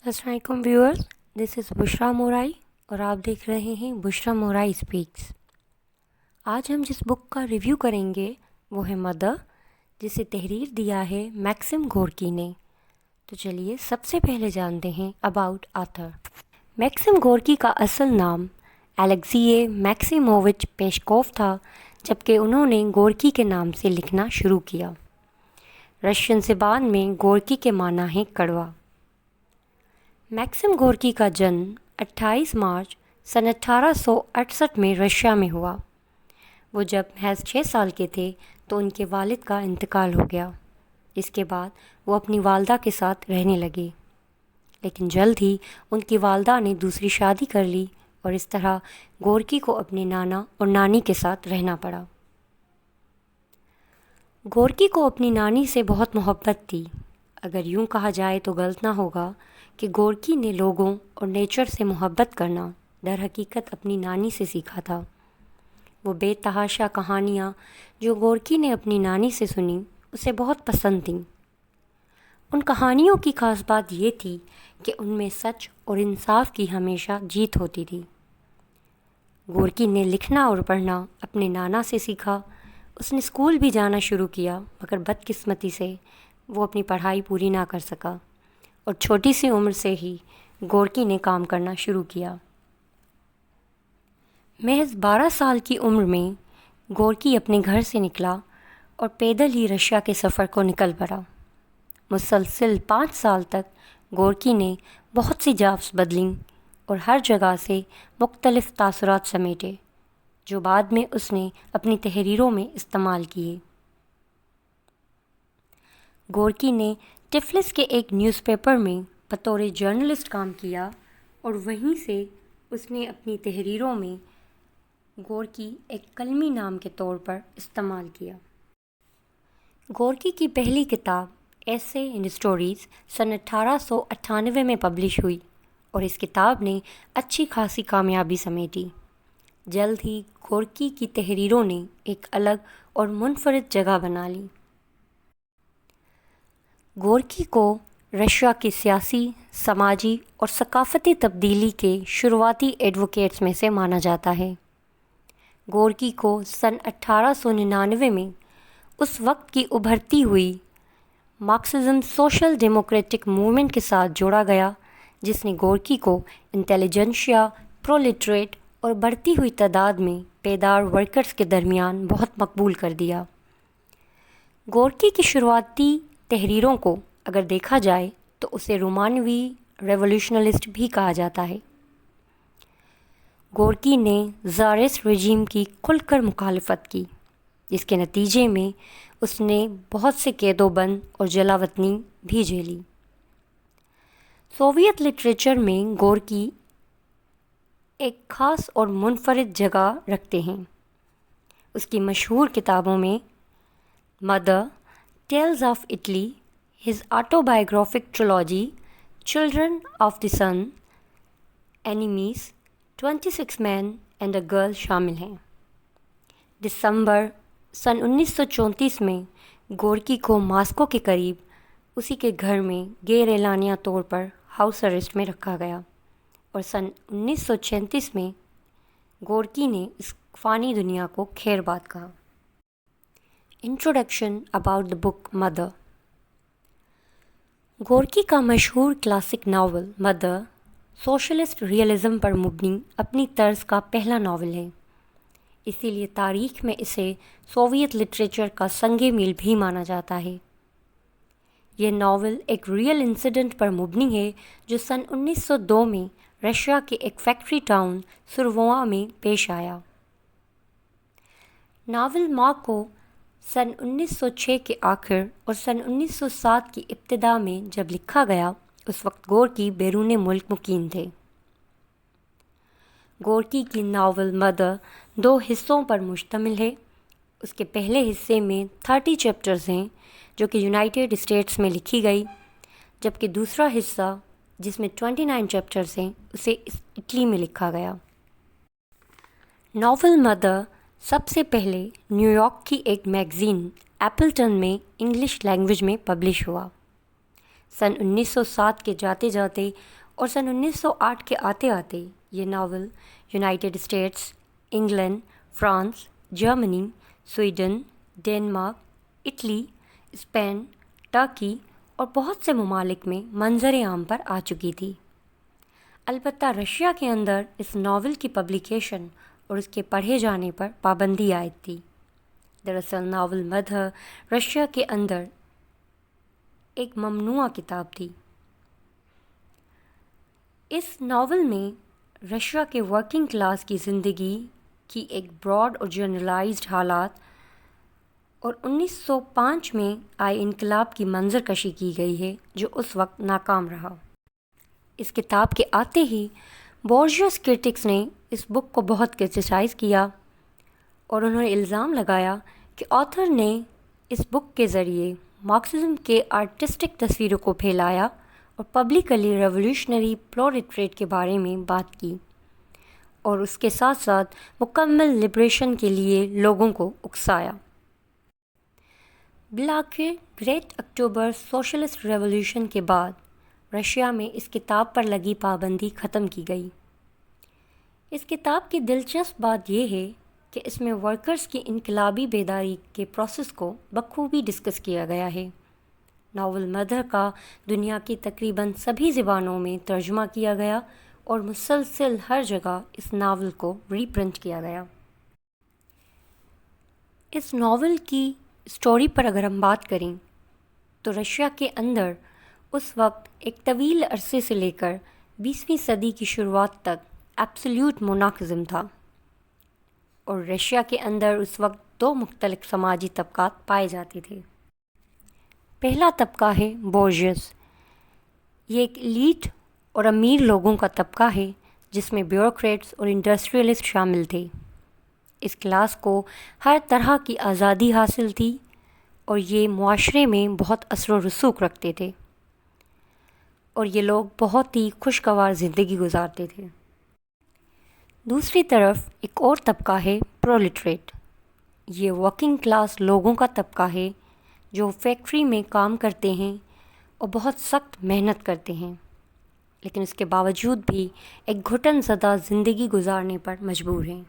السلام علیکم ویورز، دس از بشرا مورائی اور آپ دیکھ رہے ہیں بشرا مورائی اسپیکس۔ آج ہم جس بک کا ریویو کریں گے وہ ہے مدر، جسے تحریر دیا ہے میکسم گورکی نے۔ تو چلیے سب سے پہلے جانتے ہیں اباؤٹ آتھر۔ میکسم گورکی کا اصل نام الیگزیے میکسیمووچ پیشکوف تھا، جبکہ انہوں نے گورکی کے نام سے لکھنا شروع کیا۔ رشین زبان میں گورکی کے معنی ہیں کڑوا۔ میکسم گورکی کا جنم 28 مارچ سن 1868 میں رشیا میں ہوا۔ وہ جب محض 6 سال کے تھے تو ان کے والد کا انتقال ہو گیا۔ اس کے بعد وہ اپنی والدہ کے ساتھ رہنے لگے، لیکن جلد ہی ان کی والدہ نے دوسری شادی کر لی اور اس طرح گورکی کو اپنے نانا اور نانی کے ساتھ رہنا پڑا۔ گورکی کو اپنی نانی سے بہت محبت تھی۔ اگر یوں کہا جائے تو غلط نہ ہوگا کہ گورکی نے لوگوں اور نیچر سے محبت کرنا در حقیقت اپنی نانی سے سیکھا تھا۔ وہ بے تحاشا کہانیاں جو گورکی نے اپنی نانی سے سنی اسے بہت پسند تھیں۔ ان کہانیوں کی خاص بات یہ تھی کہ ان میں سچ اور انصاف کی ہمیشہ جیت ہوتی تھی۔ گورکی نے لکھنا اور پڑھنا اپنے نانا سے سیکھا۔ اس نے اسکول بھی جانا شروع کیا، مگر بدقسمتی سے وہ اپنی پڑھائی پوری نہ کر سکا اور چھوٹی سی عمر سے ہی گورکی نے کام کرنا شروع کیا۔ محض 12 سال کی عمر میں گورکی اپنے گھر سے نکلا اور پیدل ہی رشیا کے سفر کو نکل پڑا۔ مسلسل 5 سال تک گورکی نے بہت سی جابس بدلیں اور ہر جگہ سے مختلف تاثرات سمیٹے، جو بعد میں اس نے اپنی تحریروں میں استعمال کیے۔ گورکی نے ٹفلس کے ایک نیوز پیپر میں بطور جرنلسٹ کام کیا اور وہیں سے اس نے اپنی تحریروں میں گورکی ایک کلمی نام کے طور پر استعمال کیا۔ گورکی کی پہلی کتاب ایسے اینڈ اسٹوریز سن 1898 میں پبلش ہوئی اور اس کتاب نے اچھی خاصی کامیابی سمیٹی۔ جلد ہی گورکی کی تحریروں نے ایک الگ اور منفرد جگہ بنا لی۔ گورکی کو رشیا کی سیاسی، سماجی اور ثقافتی تبدیلی کے شروعاتی ایڈوکیٹس میں سے مانا جاتا ہے۔ گورکی کو سن 1899 میں اس وقت کی ابھرتی ہوئی مارکسزم سوشل ڈیموکریٹک موومنٹ کے ساتھ جوڑا گیا، جس نے گورکی کو انٹیلیجنشیا، پرولٹریٹ اور بڑھتی ہوئی تعداد میں بیدار ورکرز کے درمیان بہت مقبول کر دیا۔ گورکی کی شروعاتی تحریروں کو اگر دیکھا جائے تو اسے رومانوی ریولیوشنلسٹ بھی کہا جاتا ہے۔ گورکی نے زارسٹ رجیم کی کھل کر مخالفت کی، جس کے نتیجے میں اس نے بہت سے قید و بند اور جلا وطنی بھی جھیلی۔ سوویت لٹریچر میں گورکی ایک خاص اور منفرد جگہ رکھتے ہیں۔ اس کی مشہور کتابوں میں mother, tales of Italy, his autobiographical trilogy, children of the sun, enemies, 26 men and a girl شامل ہیں۔ دسمبر سن 1934 میں گورکی کو ماسکو کے قریب اسی کے گھر میں غیر اعلانیہ طور پر ہاؤس اریسٹ میں رکھا گیا اور سن 1936 میں گورکی نے اس فانی دنیا کو خیر باد کہا۔ Introduction about the book mother. Gorky کا مشہور classic novel mother socialist realism پر مبنی اپنی طرز کا پہلا ناول ہے، اسی لیے تاریخ میں اسے سوویت لٹریچر کا سنگ میل بھی مانا جاتا ہے۔ یہ ناول ایک ریئل انسیڈنٹ پر مبنی ہے جو سن 1902 میں رشیا کے ایک فیکٹری ٹاؤن سوروا میں پیش آیا۔ ناول ماں کو سن 1906 کے آخر اور سن 1907 کی ابتدا میں جب لکھا گیا، اس وقت گورکی بیرون ملک مقیم تھے۔ گورکی کی ناول مدر 2 حصوں پر مشتمل ہے۔ اس کے پہلے حصے میں 30 چیپٹرز ہیں جو کہ یونائٹڈ اسٹیٹس میں لکھی گئی، جبکہ دوسرا حصہ جس میں 29 چیپٹرز ہیں اسے اٹلی میں لکھا گیا۔ ناول مدر سب سے پہلے نیو یارک کی ایک میگزین ایپلٹن میں انگلش لینگویج میں پبلش ہوا۔ سن 1907 کے جاتے جاتے اور سن 1908 کے آتے آتے یہ novel United States, England, France, Germany, Sweden, Denmark, Italy, Spain, ترکی اور بہت سے ممالک میں منظر عام پر آ چکی تھی۔ البتہ رشیا کے اندر اس ناول کی پبلیکیشن اور اس کے پڑھے جانے پر پابندی عائد تھی۔ دراصل ناول مدھر رشیا کے اندر ایک ممنوعہ کتاب تھی۔ اس ناول میں رشیا کے ورکنگ کلاس کی زندگی کی ایک براڈ اور جنرلائزڈ حالات اور 1905 میں آئے انقلاب کی منظر کشی کی گئی ہے جو اس وقت ناکام رہا۔ اس کتاب کے آتے ہی بورژیس کرٹکس نے اس بک کو بہت کرٹیسائز کیا اور انہوں نے الزام لگایا کہ آتھر نے اس بک کے ذریعے مارکسزم کے آرٹسٹک تصویروں کو پھیلایا اور پبلکلی ریولیوشنری پرولٹریٹ کے بارے میں بات کی اور اس کے ساتھ ساتھ مکمل لبریشن کے لیے لوگوں کو اکسایا۔ بالآخر گریٹ اکتوبر سوشلسٹ ریولیوشن کے بعد رشیا میں اس کتاب پر لگی پابندی ختم کی گئی۔ اس کتاب کی دلچسپ بات یہ ہے کہ اس میں ورکرز کی انقلابی بیداری کے پروسیس کو بخوبی ڈسکس کیا گیا ہے۔ ناول مدر کا دنیا کی تقریباً سبھی زبانوں میں ترجمہ کیا گیا اور مسلسل ہر جگہ اس ناول کو ری پرنٹ کیا گیا۔ اس ناول کی اسٹوری پر اگر ہم بات کریں تو رشیا کے اندر اس وقت ایک طویل عرصے سے لے کر 20ویں صدی کی شروعات تک ایبسلیوٹ مونارکزم تھا اور رشیا کے اندر اس وقت دو مختلف سماجی طبقات پائے جاتے تھے۔ پہلا طبقہ ہے بورژیس۔ یہ ایک ایلیٹ اور امیر لوگوں کا طبقہ ہے جس میں بیوروکریٹس اور انڈسٹریلسٹ شامل تھے۔ اس کلاس کو ہر طرح کی آزادی حاصل تھی اور یہ معاشرے میں بہت اثر و رسوخ رکھتے تھے اور یہ لوگ بہت ہی خوشگوار زندگی گزارتے تھے۔ دوسری طرف ایک اور طبقہ ہے پرولٹریٹ۔ یہ ورکنگ کلاس لوگوں کا طبقہ ہے جو فیکٹری میں کام کرتے ہیں اور بہت سخت محنت کرتے ہیں، لیکن اس کے باوجود بھی ایک گھٹن زدہ زندگی گزارنے پر مجبور ہیں۔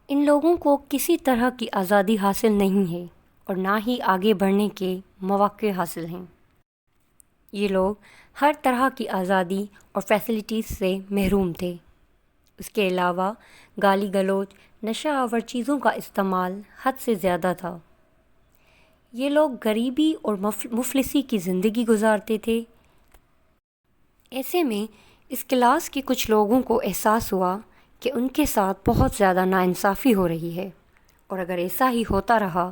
ان لوگوں کو کسی طرح کی آزادی حاصل نہیں ہے اور نہ ہی آگے بڑھنے کے مواقع حاصل ہیں۔ یہ لوگ ہر طرح کی آزادی اور فیسلٹیز سے محروم تھے۔ اس کے علاوہ گالی گلوچ، نشہ آور چیزوں کا استعمال حد سے زیادہ تھا۔ یہ لوگ غریبی اور مفلسی کی زندگی گزارتے تھے۔ ایسے میں اس کلاس کے کچھ لوگوں کو احساس ہوا کہ ان کے ساتھ بہت زیادہ ناانصافی ہو رہی ہے اور اگر ایسا ہی ہوتا رہا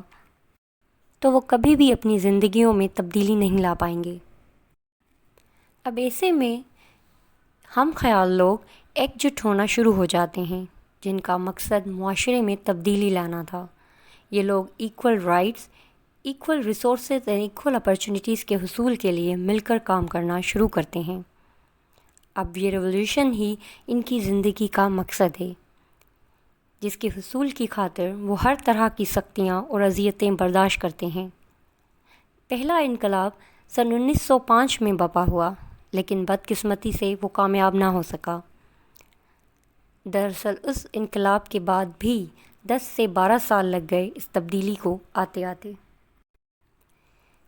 تو وہ کبھی بھی اپنی زندگیوں میں تبدیلی نہیں لا پائیں گے۔ اب ایسے میں ہم خیال لوگ ایک جٹ ہونا شروع ہو جاتے ہیں جن کا مقصد معاشرے میں تبدیلی لانا تھا۔ یہ لوگ ایکول رائٹس، ایکول ریسورسز اور ایکول اپرچونیٹیز کے حصول کے لیے مل کر کام کرنا شروع کرتے ہیں۔ اب یہ ریولیوشن ہی ان کی زندگی کا مقصد ہے جس کے حصول کی خاطر وہ ہر طرح کی سختیاں اور اذیتیں برداشت کرتے ہیں۔ پہلا انقلاب سن 1905 میں برپا ہوا لیکن بدقسمتی سے وہ کامیاب نہ ہو سکا۔ دراصل اس انقلاب کے بعد بھی 10 سے 12 سال لگ گئے اس تبدیلی کو آتے آتے۔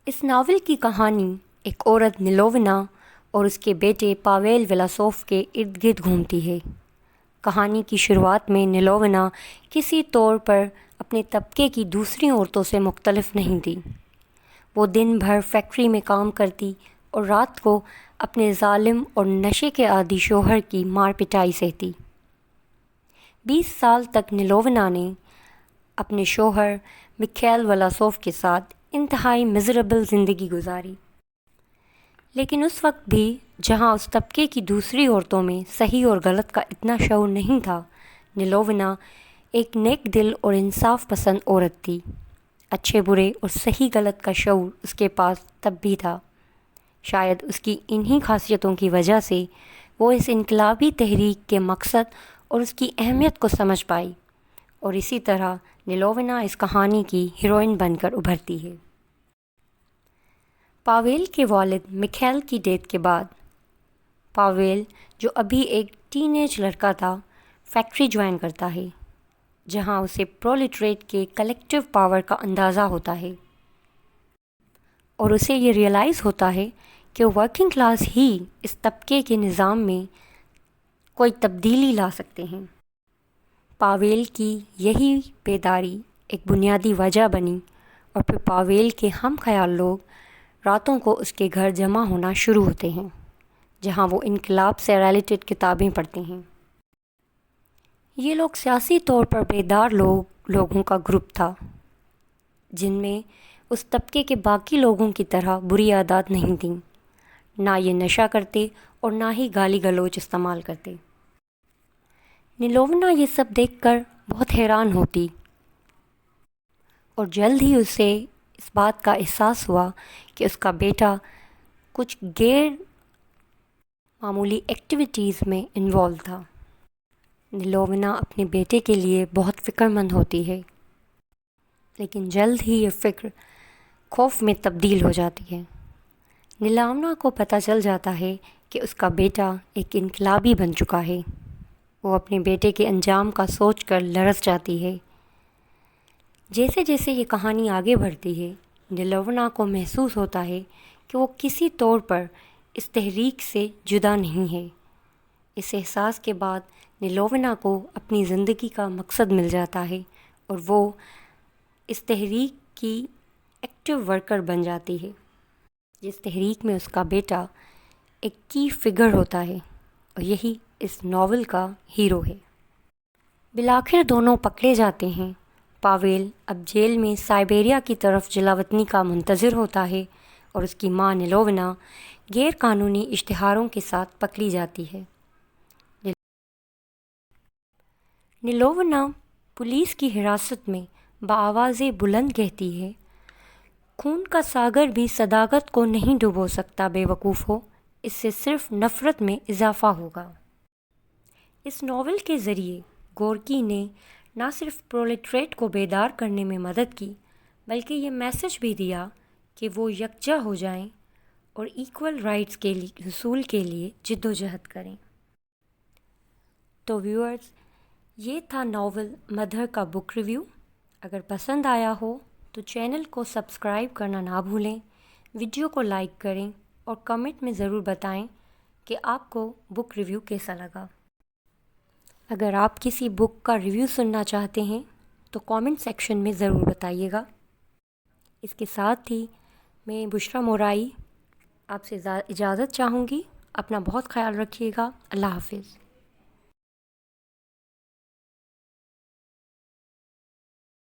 اس ناول کی کہانی ایک عورت نیلوونا اور اس کے بیٹے پاویل ولاسوف کے ارد گرد گھومتی ہے۔ کہانی کی شروعات میں نیلوونا کسی طور پر اپنے طبقے کی دوسری عورتوں سے مختلف نہیں تھی۔ وہ دن بھر فیکٹری میں کام کرتی اور رات کو اپنے ظالم اور نشے کے عادی شوہر کی مار پٹائی سہتی۔ 20 سال تک نیلوونا نے اپنے شوہر میخائیل ولاسوف کے ساتھ انتہائی مزریبل زندگی گزاری، لیکن اس وقت بھی جہاں اس طبقے کی دوسری عورتوں میں صحیح اور غلط کا اتنا شعور نہیں تھا، نیلوونا ایک نیک دل اور انصاف پسند عورت تھی۔ اچھے برے اور صحیح غلط کا شعور اس کے پاس تب بھی تھا۔ شاید اس کی انہی خاصیتوں کی وجہ سے وہ اس انقلابی تحریک کے مقصد اور اس کی اہمیت کو سمجھ پائی اور اسی طرح نیلوونا اس کہانی کی ہیروئن بن کر ابھرتی ہے۔ پاویل کے والد میکھیل کی ڈیتھ کے بعد پاویل، جو ابھی ایک ٹین ایج لڑکا تھا، فیکٹری جوائن کرتا ہے جہاں اسے پرولٹریٹ کے کلیکٹیو پاور کا اندازہ ہوتا ہے اور اسے یہ ریئلائز ہوتا ہے کہ ورکنگ کلاس ہی اس طبقے کے نظام میں کوئی تبدیلی لا سکتے ہیں۔ پاویل کی یہی بیداری ایک بنیادی وجہ بنی اور پھر پاویل کے ہم خیال لوگ راتوں کو اس کے گھر جمع ہونا شروع ہوتے ہیں جہاں وہ انقلاب سے ریلیٹڈ کتابیں پڑھتے ہیں۔ یہ لوگ سیاسی طور پر بیدار لوگوں کا گروپ تھا جن میں اس طبقے کے باقی لوگوں کی طرح بری عادات نہیں تھیں، نہ یہ نشہ کرتے اور نہ ہی گالی گلوچ استعمال کرتے۔ نیلوونا یہ سب دیکھ کر بہت حیران ہوتی اور جلد ہی اسے اس بات کا احساس ہوا کہ اس کا بیٹا کچھ غیر معمولی ایکٹیویٹیز میں انوالو تھا۔ نیلوونا اپنے بیٹے کے لیے بہت فکر مند ہوتی ہے، لیکن جلد ہی یہ فکر خوف میں تبدیل ہو جاتی ہے۔ نیلوونا کو پتہ چل جاتا ہے کہ اس کا بیٹا ایک انقلابی بن چکا ہے۔ وہ اپنے بیٹے کے انجام کا سوچ کر لرز جاتی ہے۔ جیسے جیسے یہ کہانی آگے بڑھتی ہے، نیلوونا کو محسوس ہوتا ہے کہ وہ کسی طور پر اس تحریک سے جدا نہیں ہے۔ اس احساس کے بعد نیلوونا کو اپنی زندگی کا مقصد مل جاتا ہے اور وہ اس تحریک کی ایکٹیو ورکر بن جاتی ہے، جس تحریک میں اس کا بیٹا ایک کی فگر ہوتا ہے اور یہی اس ناول کا ہیرو ہے۔ بالآخر دونوں پکڑے جاتے ہیں۔ پاویل اب جیل میں سائبیریا کی طرف جلاوطنی کا منتظر ہوتا ہے اور اس کی ماں نیلوونا غیر قانونی اشتہاروں کے ساتھ پکڑی جاتی ہے۔ نیلوونا پولیس کی حراست میں بآواز بلند کہتی ہے، خون کا ساگر بھی صداقت کو نہیں ڈبو سکتا بے وقوف ہو، اس سے صرف نفرت میں اضافہ ہوگا۔ اس ناول کے ذریعے گورکی نے نہ صرف پرولٹریٹ کو بیدار کرنے میں مدد کی بلکہ یہ میسج بھی دیا کہ وہ یکجا ہو جائیں اور ایکول رائٹس کے حصول کے لیے جدوجہد کریں۔ تو ویورز، یہ تھا ناول مدر کا بک ریویو۔ اگر پسند آیا ہو تو چینل کو سبسکرائب کرنا نہ بھولیں، ویڈیو کو لائک کریں اور کمنٹ میں ضرور بتائیں کہ آپ کو بک ریویو کیسا لگا۔ اگر آپ کسی بک کا ریویو سننا چاہتے ہیں تو کامنٹ سیکشن میں ضرور بتائیے گا۔ اس کے ساتھ ہی میں بشریٰ مورائی آپ سے اجازت چاہوں گی۔ اپنا بہت خیال رکھیے گا۔ اللہ حافظ۔